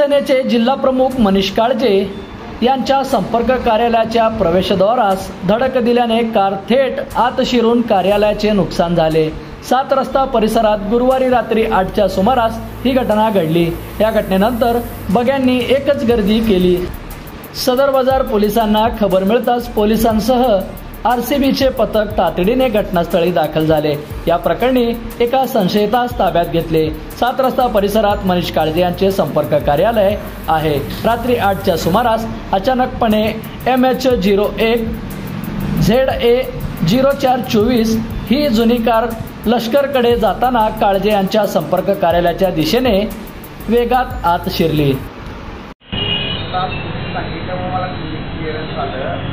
शिवसेनेचे जिल्हा प्रमुख मनीष काळजे यांच्या संपर्क कार्यालयाच्या प्रवेशद्वारास धडक दिल्याने कार थेट आत शिरून कार्यालयाचे नुकसान झाले। 7 रस्ता परिसरात गुरुवारी रात्री 8च्या सुमारास ही घटना घडली। या घटनेनंतर बघ्यांनी एकच गर्दी केली। सदर बाजार पोलिसांना खबर मिळताच पोलिसांसह आरसीबीचे पथक तातडीने घटनास्थळी दाखल झाले। या प्रकरणी एका संशयितास ताब्यात घेतले। 7 रस्ता परिसरात मनीष काळजे यांचे संपर्क कार्यालय आहे। रात्री 8च्या सुमारास अचानकपणे MH01 ZA 0424 ही जुनी कार लष्करकडे जाताना काळजे यांच्या संपर्क कार्यालयाच्या दिशेने वेगात आत शिरली।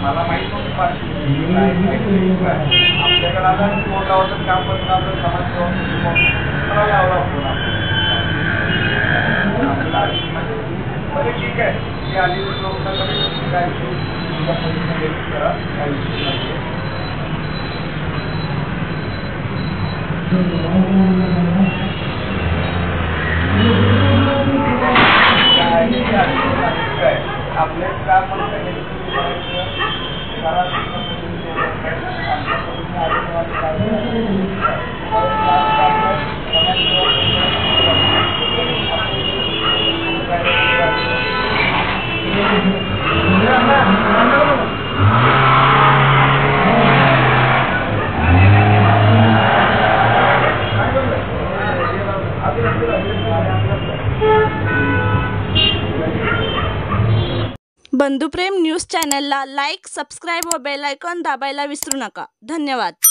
मला माहित नव्हतं आपल्याकडे आता कोर्टावरचं काम करत आपलं समाज मला लावला फोन आपल्याला ठीक आहे की आधी काय करा आपले काम बंधुप्रेम न्यूज चॅनलला लाईक, सबस्क्राइब व बेल आयकॉन दाबायला विसरू नका। धन्यवाद।